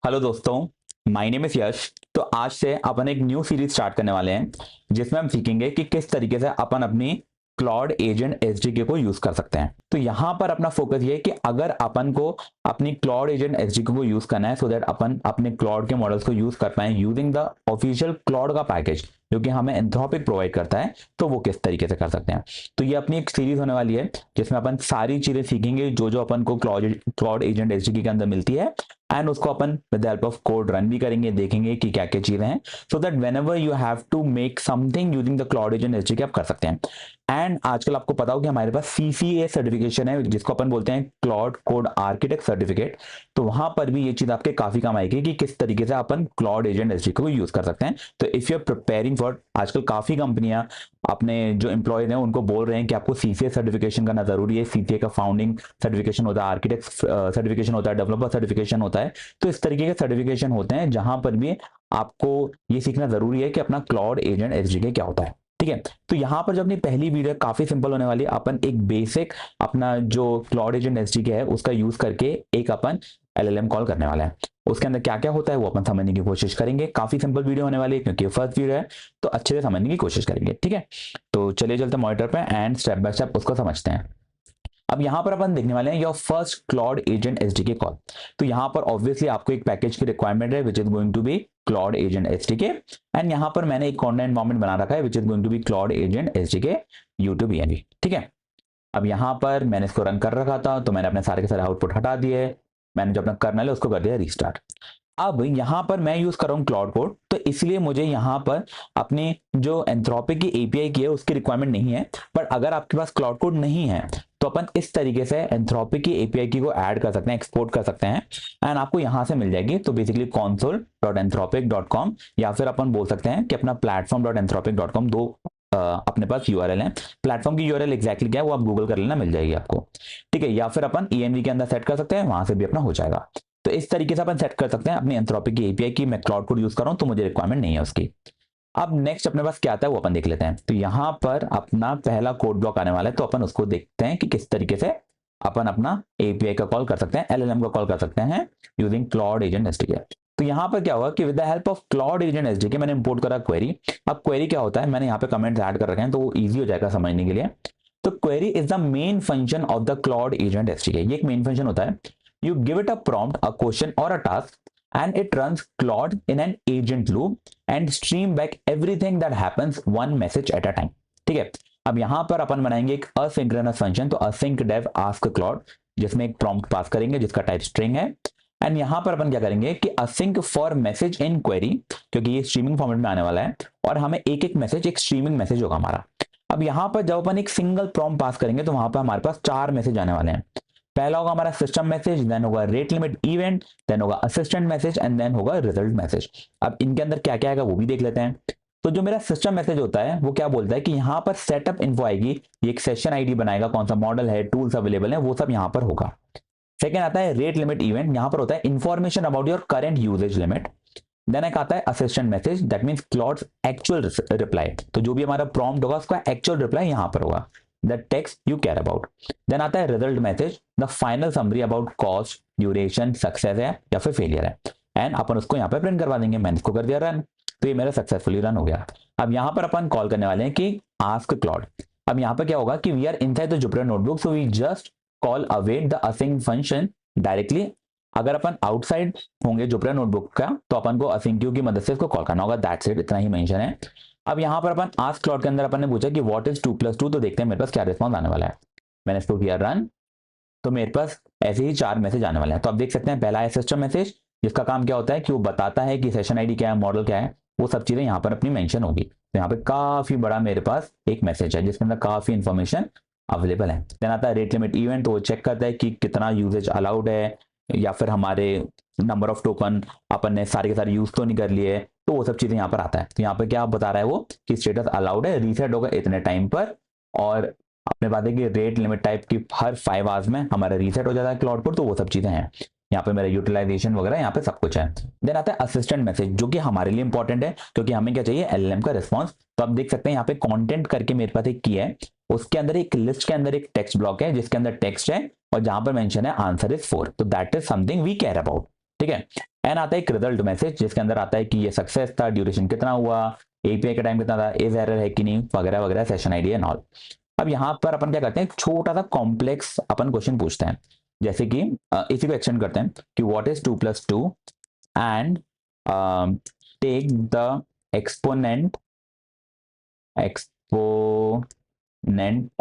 Hello दोस्तों, my name is यश। तो आज से अपन एक न्यू सीरीज स्टार्ट करने वाले हैं जिसमें हम सीखेंगे कि किस तरीके से अपन अपनी क्लॉड एजेंट एसडीके को यूज कर सकते हैं। तो यहाँ पर अपना फोकस ये है कि अगर अपन को अपनी क्लॉड एजेंट एसडीके को यूज करना है सो दैट अपन अपने क्लॉड के मॉडल्स को यूज कर पाए यूजिंग द ऑफिशियल क्लॉड का पैकेज जो कि हमें एंथ्रोपिक प्रोवाइड करता है, तो वो किस तरीके से कर सकते हैं। तो ये अपनी एक सीरीज होने वाली है जिसमें अपन सारी चीजें सीखेंगे जो जो अपन को क्लॉड एजेंट एसडीके के अंदर मिलती है, एंड उसको अपन with help of code run भी करेंगे, देखेंगे कि क्या क्या चीजें हैं, so that whenever you have to make something using the Claude agent SDK आप कर सकते हैं। एंड आजकल आपको पता हो कि हमारे पास सीसीए सर्टिफिकेशन है जिसको अपन बोलते हैं क्लाउड कोड आर्किटेक्ट सर्टिफिकेट। तो वहां पर भी ये चीज आपके काफी काम आएगी कि किस तरीके से अपन क्लाउड एजेंट एसडीके को यूज कर सकते हैं। तो if you are preparing for, आजकल काफी कंपनियां अपने जो एम्प्लॉयज हैं उनको बोल रहे हैं कि आपको सीसीए सर्टिफिकेशन करना जरूरी है। सीसीए का फाउंडिंग सर्टिफिकेशन होता है, आर्किटेक्ट सर्टिफिकेशन होता है, डेवलपर सर्टिफिकेशन होता है। तो इस तरीके के सर्टिफिकेशन होते हैं जहां पर भी आपको ये सीखना जरूरी है कि अपना क्लाउड एजेंट एसडीके क्या होता है। ठीक है, तो यहाँ पर जो अपनी पहली वीडियो काफी सिंपल होने वाली है। अपन एक बेसिक अपना जो क्लाउड एजेंट एसडीके है उसका यूज करके एक अपन एलएलएम कॉल करने वाला है। उसके अंदर क्या क्या होता है वो अपन समझने की कोशिश करेंगे। काफी सिंपल वीडियो होने वाली है क्योंकि फर्स्ट वीडियो है, तो अच्छे से समझने की कोशिश करेंगे। ठीक है, तो चलिए चलते मॉनिटर पे एंड स्टेप बाय स्टेप उसको समझते हैं। अब यहां पर अपन देखने वाले हैं your first cloud agent SDK call. तो यहां पर ऑब्वियसली आपको एक पैकेज की रिक्वायरमेंट है which is going to be Claude agent SDK, and यहां पर मैंने एक कॉन्टेंट एनवायरनमेंट बना रखा है which is going to be Claude agent SDK YouTube env. ठीक है, अब यहां पर मैंने इसको रन कर रखा था तो मैंने अपने सारे के सारे आउटपुट हटा दिए। मैंने जो अपना कर्नल है उसको कर दिया रिस्टार्ट। अब यहां पर मैं यूज कर रहा हूं क्लाउड कोड, तो इसलिए मुझे यहां पर अपनी जो एंथ्रोपिक की एपीआई की है उसकी रिक्वायरमेंट नहीं है। बट अगर आपके पास क्लाउड कोड नहीं है तो अपन इस तरीके से एंथ्रोपिक की एपीआई की को ऐड कर सकते हैं, एक्सपोर्ट कर सकते हैं, एंड आपको यहां से मिल जाएगी। तो बेसिकली console.anthropic.com या फिर अपन बोल सकते हैं कि अपना platform.anthropic.com, दो अपने पास यूआरएल है। प्लेटफॉर्म की यूआरएल एग्जैक्टली क्या है वो आप गूगल कर लेना, मिल जाएगी आपको। ठीक है, या फिर अपन ईएनवी के अंदर सेट कर सकते हैं, वहां से भी अपना हो जाएगा। तो इस तरीके से अपन सेट कर सकते हैं अपनी एंथ्रोपिक की एपीआई की। मैं क्लाउड कोड यूज कर रहा हूं तो मुझे रिक्वायरमेंट नहीं है उसकी। अब नेक्स्ट अपने पास क्या आता है वो अपन देख लेते हैं। तो यहां पर अपना पहला कोड ब्लॉक आने वाला है, तो अपन उसको देखते हैं कि किस तरीके से अपन अपना एपीआई का कॉल कर सकते हैं, एलएलएम का कॉल कर सकते हैं यूजिंग क्लाउड एजेंट एसडीके। तो यहां पर क्या होगा कि with the help of cloud agent SDK मैंने इंपोर्ट करा क्वेरी। अब क्वेरी क्या होता है, मैंने यहाँ पे कमेंट्स ऐड कर रखे हैं तो वो ईजी हो जाएगा समझने के लिए। तो query is the main function of the Claude agent SDK. ये एक मेन फंक्शन होता है। You give it a prompt, a question or a task, and it runs Claude in an agent loop and stream back everything that happens one message at a time। ठीक है, अब यहां पर अपन बनाएंगे एक asynchronous function. तो async dev ask Claude जिसमें एक prompt पास करेंगे जिसका टाइप स्ट्रिंग है। एंड यहां पर अपन क्या करेंगे कि async for message in query, क्योंकि ये स्ट्रीमिंग फॉर्मेट में आने वाला है और हमें एक एक मैसेज एक स्ट्रीमिंग मैसेज होगा हमारा। अब यहां पर जब अपन एक सिंगल प्रॉम्प्ट पास करेंगे तो वहां पर हमारे पास चार मैसेज आने वाले हैं। पहला होगा हमारा सिस्टम मैसेज, देन होगा रेट लिमिट इवेंट, देन होगा असिस्टेंट मैसेज, एंड देन होगा रिजल्ट मैसेज। अब इनके अंदर क्या क्या आएगा वो भी देख लेते हैं। तो जो मेरा सिस्टम मैसेज होता है वो क्या बोलता है कि यहाँ पर सेटअप इन्फो आएगी, ये एक सेशन आईडी बनाएगा, कौन सा मॉडल है, टूल्स अवेलेबल है, वो सब यहाँ पर होगा। सेकेंड आता है रेट लिमिट इवेंट, यहाँ पर होता है information about your current usage limit. Then एक आता है assistant message, that means Claude's actual reply. तो जो भी हमारा प्रॉम्प्ट होगा उसका एक्चुअल रिप्लाई यहाँ पर होगा, the text you care about. Then आता है result message, the final summary about cost, duration, success है या फिर फेलियर है, एंड अपन उसको यहाँ पे प्रिंट करवा देंगे। मैंने इसको कर दिया रन, तो ये मेरा सक्सेसफुली रन हो गया। अब यहाँ पर अपन कॉल करने वाले हैं कि आस्क क्लॉड। अब यहाँ पर क्या होगा कि we are inside the Jupyter notebook, so we just call await the async function directly. अगर अपन आउटसाइड होंगे जुपिटर नोटबुक का तो अपन को असिंक क्यू की मदद से इसको कॉल करना होगा। दैट्स इट, इतना ही मेंशन है। अब यहाँ पर अपन आस्क क्लॉड के अंदर अपन ने पूछा कि व्हाट इज 2+2, तो देखते हैं मेरे पास क्या रिस्पॉन्स आने वाला है। मैंने इसको किया रन, तो मेरे पास ऐसे ही चार मैसेज आने वाले हैं। तो आप देख सकते हैं पहला है सिस्टम मैसेज, जिसका काम क्या होता है कि वो बताता है कि सेशन आईडी क्या है, मॉडल क्या है, वो सब चीजें यहाँ पर अपनी मेंशन होगी। तो यहाँ पे काफी बड़ा मेरे पास एक मैसेज है जिसके अंदर काफी इंफॉर्मेशन अवेलेबल है। देन आता है रेट लिमिट इवेंट, तो वो चेक करता है कि कितना यूजेज अलाउड है या फिर हमारे नंबर ऑफ टोकन अपन ने सारे के सारे यूज तो नहीं कर लिए, तो वो सब चीजें यहाँ पर आता है। तो यहाँ पे क्या बता रहा है वो कि स्टेटस अलाउड है, रीसेट होगा इतने टाइम पर, और अपने बात है कि रेट लिमिट टाइप की हर 5 आवर्स में हमारा रीसेट हो जाता है क्लाउड पर। तो वो सब चीजें हैं यहाँ पे, मेरा यूटिलाइजेशन वगैरह यहाँ पे सब कुछ है। देन आता है असिस्टेंट मैसेज, जो कि हमारे लिए इंपॉर्टेंट है क्योंकि हमें क्या चाहिए, एलएलएम का रिस्पॉन्स। तो आप देख सकते हैं यहाँ पे कंटेंट करके मेरे पास एक की है, उसके अंदर एक लिस्ट के अंदर एक टेक्स्ट ब्लॉक है जिसके अंदर टेक्स्ट है और जहां पर मेंशन है आंसर इज 4। तो that is something we care about. ठीक है। एन आता है एक रिजल्ट मैसेज जिसके अंदर आता है कि ये सक्सेस था, ड्यूरेशन कितना हुआ, एपीआई का टाइम कितना था, इज एरर है कि नहीं, वगैरह वगैरह, सेशन आईडी एंड ऑल। अब यहाँ पर अपन क्या करते हैं, एक छोटा सा कॉम्प्लेक्स अपन क्वेश्चन पूछते हैं, जैसे कि इसी को एक्सटेंड करते हैं कि what is 2 + 2 and take the exponent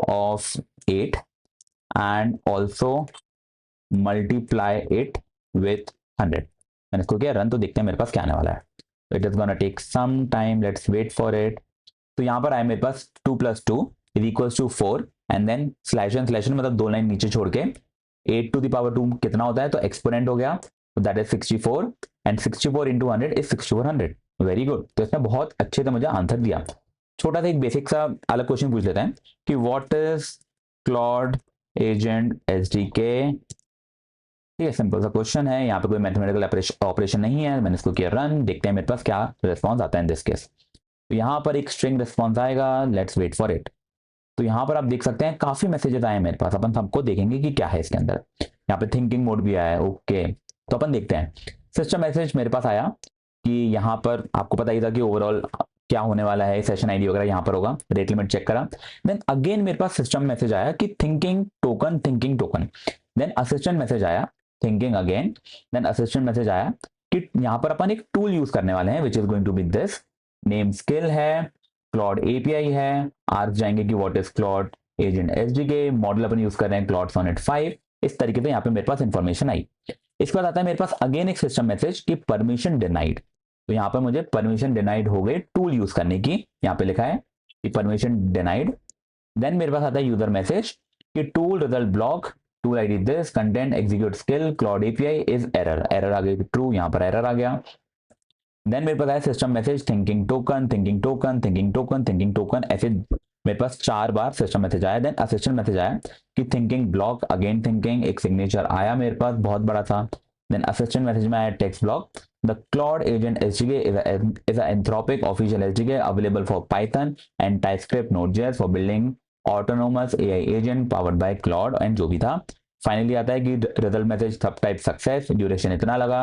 of 8 and also multiply it with 100। मैंने इसको किया रन, तो देखते हैं मेरे पास क्या आने वाला है। It is gonna take some time, let's wait for it. तो यहाँ पर आए मेरे पास 2 + 2 = 4 एंड देन स्लैशन मतलब 2 लाइन नीचे छोड़ के 8⁻² कितना होता है, तो एक्सपोनेंट हो गया, तो that is 64 and 64 × 100 is 6400। Very good. तो इसने बहुत अच्छे से मुझे आंसर दिया। छोटा सा एक बेसिक सा अलग क्वेश्चन पूछ लेते हैं कि what is Claude agent SDK. ठीक है, सिंपल सा क्वेश्चन है, यहाँ पे कोई मैथमेटिकल ऑपरेशन नहीं है। मैंने इसको किया रन, देखते हैं मेरे पास क्या रिस्पॉन्स आता है इन दिस केस। तो यहाँ पर एक स्ट्रिंग रिस्पॉन्स आएगा, लेट्स वेट फॉर इट। तो यहाँ पर आप देख सकते हैं काफी मैसेजेस आए मेरे पास, अपन सबको देखेंगे कि क्या है इसके अंदर। यहाँ पे थिंकिंग मोड भी आया है, ओके। तो अपन देखते हैं। सिस्टम मैसेज मेरे पास आया कि यहाँ पर आपको पता ही था कि ओवरऑल क्या होने वाला है, सेशन आईडी वगैरह यहाँ पर होगा, रेट लिमिट चेक करा। देन अगेन मेरे पास सिस्टम मैसेज आया कि thinking token. Then assistant message आया, thinking again. Then assistant message आया कि यहाँ पर अपन एक टूल यूज करने वाले हैं which is going to be this, name skill है, क्लॉड एपीआई है, आर्क जाएंगे कि what is Claude agent SDK, model अपन यूज कर रहे हैं क्लॉड सोनेट 5। इस तरीके से यहाँ पे मेरे पास इंफॉर्मेशन आई। इसके बाद आता है मेरे पास अगेन एक सिस्टम मैसेज कि परमिशन डिनाइड। तो यहाँ पर मुझे परमिशन डिनाइड हो गई टूल यूज करने की, यहाँ पे लिखा है कि परमिशन डिनाइड। देन मेरे पास आता है यूजर मैसेज कि tool result block, tool ID this, content execute skill, Claude API is error आ गई ट्रू, यहाँ पर एरर आ गया। देन मेरे पास आया सिस्टम मैसेज थिंकिंग टोकन, ऐसे मेरे पास 4 बार सिस्टम मैसेज आया। देन असिस्टेंट मैसेज आया कि थिंकिंग ब्लॉक, अगेन थिंकिंग, एक सिग्नेचर आया मेरे पास बहुत बड़ा था। देन असिस्टेंट मैसेज में आया text block, the Claude agent SDK is a Anthropic official SDK available for Python and TypeScript Node.js for building autonomous AI agent powered by Claude and जो भी था। फाइनली आता है कि result message subtype success, duration इतना लगा,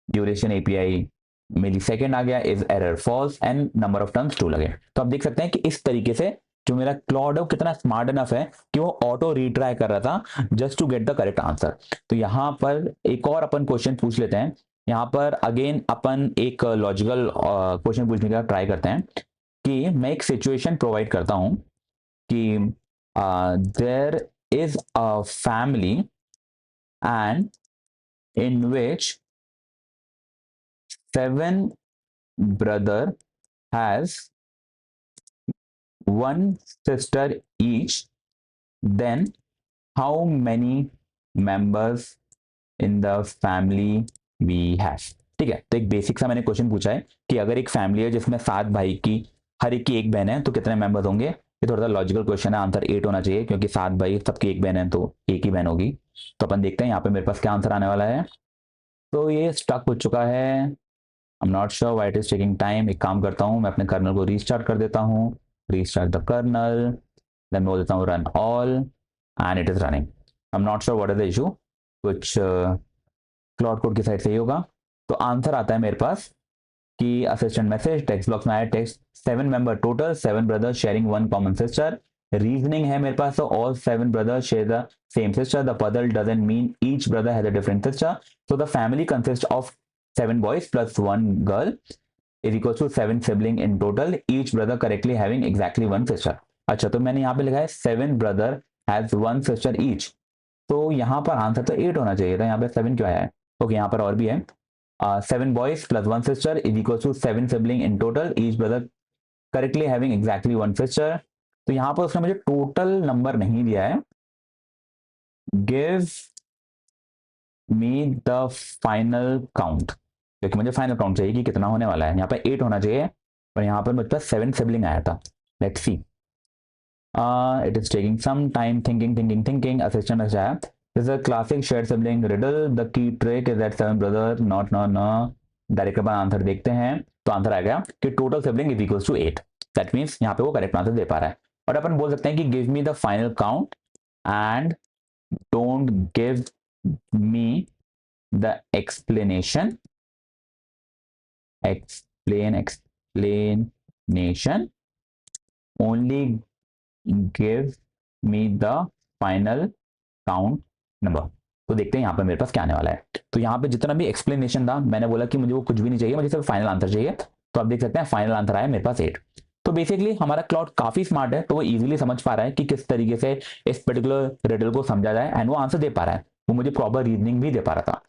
duration API millisecond आ गया, is error false and number of terms 2 लगे। तो आप देख सकते हैं कि इस तरीके से जो मेरा क्लॉड है वो कितना स्मार्ट इनफ है कि वो ऑटो रीट्राई कर रहा था just to get the correct answer. तो यहाँ पर एक और अपन क्वेश्चन पूछ लेते हैं। यहाँ पर अगेन अपन एक लॉजिकल क्वेश्चन पूछने का ट्राई करते हैं कि मैं एक सिचुएशन प्रोवाइड करता हूं कि there is a family and in which 7 brother has 1 sister each, then how many members in the family we have। ठीक है, तो एक बेसिक सा मैंने क्वेश्चन पूछा है कि अगर एक फैमिली है जिसमें 7 भाई की हर एक की एक बहन है तो कितने मेंबर्स होंगे। ये थोड़ा सा लॉजिकल क्वेश्चन है, आंसर 8 होना चाहिए क्योंकि 7 भाई सबकी एक बहन है तो एक ही बहन होगी। तो अपन देखते हैं यहाँ पे मेरे पास क्या आंसर आने वाला है। तो ये स्टक हो चुका है, I am not sure why it is taking time. एक काम करता हूँ, मैं अपने कर्नल को रीस्टार्ट कर देता हूँ, रीस्टार्ट द कर्नल, देन बोल देता हूँ run all and it is running. I am not sure what is the issue, कुछ क्लॉड कोड की साइड से ही होगा। तो आंसर आता है मेरे पास कि असिस्टेंट मैसेज टेक्स्ट बॉक्स में आया text 7 member total, 7 brothers sharing 1 common sister. Reasoning है मेरे पास, तो all 7 brothers share the same sister, the puzzle doesn't mean each brother has a different sister, so the family consist of 7 boys plus 1 girl is equals to 7 sibling in total, each brother correctly having exactly 1 sister। अच्छा, तो मैंने यहाँ पे लिखा है 7 brother has 1 sister each, तो यहाँ पर आंसर तो 8 होना चाहिए था, यहाँ पे 7 क्यों आया है। ओके, यहाँ पर और भी है 7 boys plus 1 sister is equals to 7 sibling in total, each brother correctly having exactly 1 sister। तो यहाँ पर उसने मुझे टोटल नंबर नहीं दिया है, give me the final count, क्योंकि मुझे फाइनल काउंट चाहिए कि कितना होने वाला है। यहाँ पे 8 होना चाहिए और यहाँ पर मुझे पास 7 सिबलिंग आया था। Let's see, it is taking some time, thinking. Assistant message आया, this is a classic shared sibling riddle, the key trick is that 7 brother not direct अपन आंसर देखते हैं। तो आंसर आ गया कि total sibling is equals to 8। That means यहाँ पे वो करेक्ट आंसर दे पा रहा है। और अपन बोल सकते हैं कि give me the final count and don't give me the explanation only give me the final count number. तो देखते हैं यहाँ पे मेरे पास क्या आने वाला है। तो यहाँ पे जितना भी एक्सप्लेनेशन था, मैंने बोला कि मुझे वो कुछ भी नहीं चाहिए, मुझे सिर्फ फाइनल आंसर चाहिए। तो आप देख सकते हैं फाइनल आंसर आया मेरे पास 8। तो बेसिकली हमारा क्लाउड काफी स्मार्ट है, तो वो इजीली समझ पा रहा है कि किस तरीके से इस पर्टिकुलर रिडल को समझा जाए, एंड वो आंसर दे पा रहा है। वो मुझे प्रॉपर रीजनिंग भी दे पा रहा था।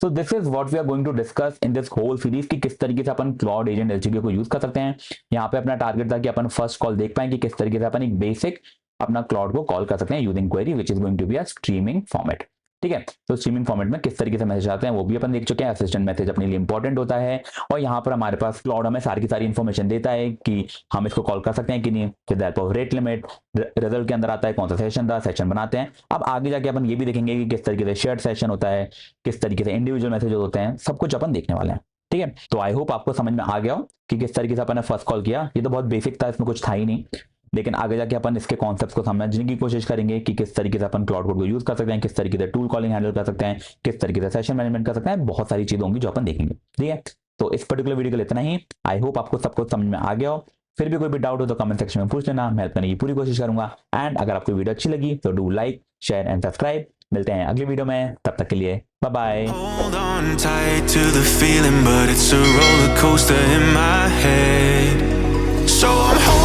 So this is what we are going to discuss in this whole series कि किस तरीके से अपन क्लाउड एजेंट एसडीके को यूज कर सकते हैं। यहाँ पे अपना टारगेट था कि अपन फर्स्ट कॉल देख पाए कि किस तरीके से अपन एक बेसिक अपना क्लाउड को कॉल कर सकते हैं using query which is going to be a streaming format. ठीक है, तो स्ट्रीमिंग फॉर्मेट में किस तरीके से मैसेज आते हैं वो भी अपन देख चुके हैं। असिस्टेंट मैसेज अपने लिए इंपॉर्टेंट होता है, और यहाँ पर हमारे पास क्लाउड हमें सारी की सारी इन्फॉर्मेशन देता है कि हम इसको कॉल कर सकते हैं कि नहीं, with the help of rate limit, result के अंदर आता है कौन सा सेशन था, सेशन बनाते हैं। अब आगे जाके अपन ये भी देखेंगे कि किस तरीके से शेयर्ड सेशन होता है, किस तरीके से इंडिविजुअल मैसेज होते हैं, सब कुछ अपन देखने वाले हैं। ठीक है, तो आई होप आपको समझ में आ गया हो कि किस तरीके से अपन ने फर्स्ट कॉल किया। ये तो बहुत बेसिक था, इसमें कुछ था ही नहीं, लेकिन आगे जाके अपन इसके कॉन्सेप्ट्स को समझने की कोशिश करेंगे कि किस तरीके से अपन क्लाउड कोड को यूज कर सकते हैं, किस तरीके से टूल कॉलिंग हैंडल कर सकते हैं, किस तरीके से सेशन मैनेजमेंट कर सकते हैं। बहुत सारी चीजें होंगी जो अपन देखेंगे। ठीक है, तो इस पर्टिकुलर वीडियो के लिए इतना ही। आई होप आपको सब कुछ समझ में आ गया हो। फिर भी कोई भी डाउट हो तो कमेंट सेक्शन में पूछ लेना, मैं हेल्प करने की पूरी कोशिश करूंगा। एंड अगर आपको वीडियो अच्छी लगी तो do like, share and subscribe. मिलते हैं अगली वीडियो में, तब तक के लिए bye bye. Hold on tight to the feeling, but it's a roller coaster in my head. So I'm holding